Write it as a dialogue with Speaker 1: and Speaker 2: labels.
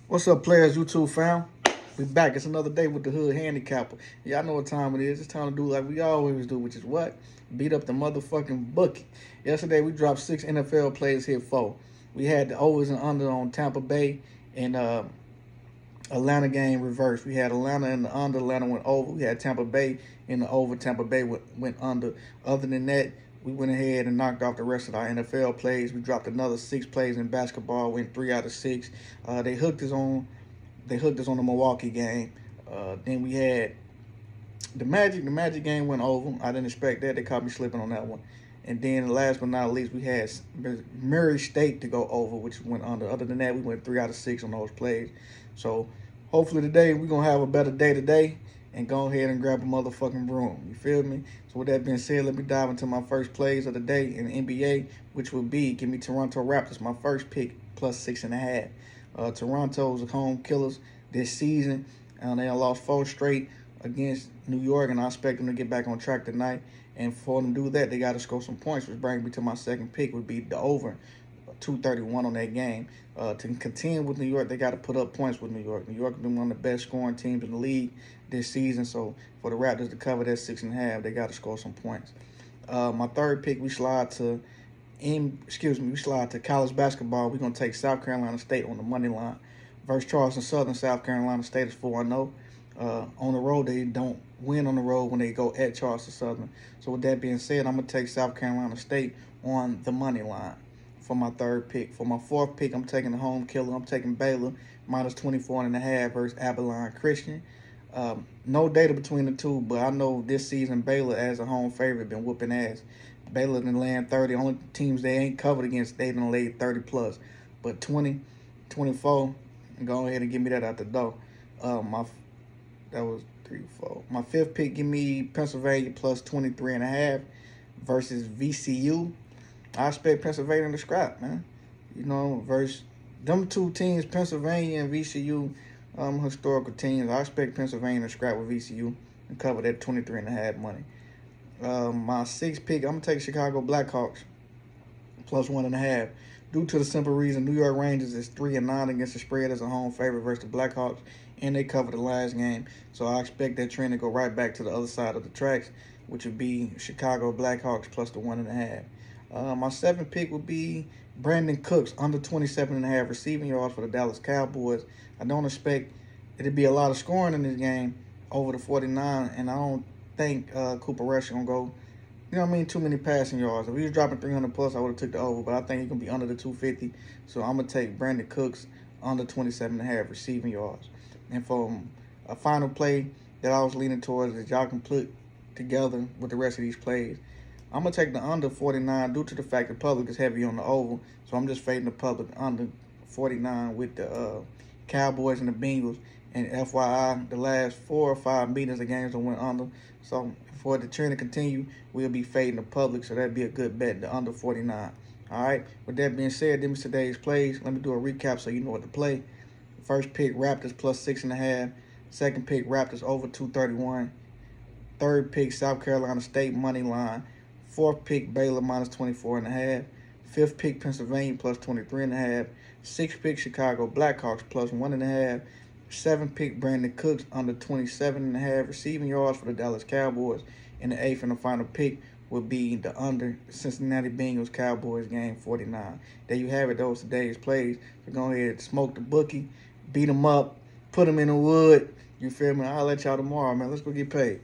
Speaker 1: What's up, players? YouTube fam? We back. It's another day with the Hood Handicapper. Y'all know what time it is. It's time to do like we always do, which is what? Beat up the motherfucking bookie. Yesterday we dropped 6 NFL plays, hit 4. We had the overs and under on Tampa Bay and Atlanta game reversed. We had Atlanta in the under, Atlanta went over. We had Tampa Bay in the over, Tampa Bay went under. Other than that, we went ahead and knocked off the rest of our NFL plays. We dropped another 6 plays in basketball, went 3 out of 6. They hooked us on the Milwaukee game. Then we had the Magic. The Magic game went over. I didn't expect that. They caught me slipping on that one. And then last but not least, we had Murray State to go over, which went under. Other than that, we went 3 out of 6 on those plays. So hopefully today we're going to have a better day today and go ahead and grab a motherfucking broom. You feel me? So with that being said, let me dive into my first plays of the day in the NBA, which would be, give me Toronto Raptors, my first pick, plus 6.5. Toronto's home killers this season. They lost 4 straight against New York, and I expect them to get back on track tonight. And for them to do that, they got to score some points, which brings me to my second pick, would be the over, 231 on that game. To contend with New York, they got to put up points with New York. New York has been one of the best scoring teams in the league this season, so for the Raptors to cover that 6.5, they got to score some points. My third pick, we slide to college basketball. We're going to take South Carolina State on the money line versus Charleston Southern. South Carolina State is 4-0. On the road, they don't win on the road when they go at Charleston Southern. So with that being said, I'm going to take South Carolina State on the money line for my third pick. For my fourth pick, I'm taking the home killer. I'm taking Baylor minus 24.5 versus Abilene Christian. No data between the two, but I know this season Baylor, as a home favorite, been whooping ass. Baylor done land 30. Only teams they ain't covered against, they done laid 30 plus. But 20, 24, go ahead and give me that out the door. That was 3, 4. My fifth pick, give me Pennsylvania plus 23.5 versus VCU. I expect Pennsylvania to scrap, man. You know, versus them two teams, Pennsylvania and VCU, historical teams. I expect Pennsylvania to scrap with VCU and cover that 23.5 money. My sixth pick, I'm going to take Chicago Blackhawks plus 1.5. Due to the simple reason New York Rangers is 3-9 against the spread as a home favorite versus the Blackhawks, and they covered the last game. So I expect that trend to go right back to the other side of the tracks, which would be Chicago Blackhawks plus the 1.5. My seventh pick would be Brandon Cooks under 27.5 receiving yards for the Dallas Cowboys. I don't expect it to be a lot of scoring in this game over the 49, and I don't think Cooper Rush going to go, you know what I mean, too many passing yards. If he was dropping 300 plus, I would have took the over, but I think he's going to be under the 250. So I'm going to take Brandon Cooks under 27.5 receiving yards. And for a final play that I was leaning towards that y'all can put together with the rest of these plays, I'm going to take the under 49 due to the fact the public is heavy on the over. So I'm just fading the public under 49 with the Cowboys and the Bengals. And FYI, the last 4 or 5 meetings, the games that went under. So for the trend to continue, we'll be fading the public. So that'd be a good bet, the under 49. All right. With that being said, them is today's plays. Let me do a recap so you know what to play. First pick, Raptors plus 6.5. Second pick, Raptors over 231. Third pick, South Carolina State money line. Fourth pick, Baylor minus 24.5. Fifth pick, Pennsylvania plus 23.5. Sixth pick, Chicago Blackhawks plus 1.5. Seventh pick, Brandon Cooks under 27.5 receiving yards for the Dallas Cowboys. And the eighth and the final pick would be the under Cincinnati Bengals Cowboys game 49. There you have it. Those today's plays. So go ahead and smoke the bookie, beat them up, put them in the wood. You feel me? I'll let y'all tomorrow, man. Let's go get paid.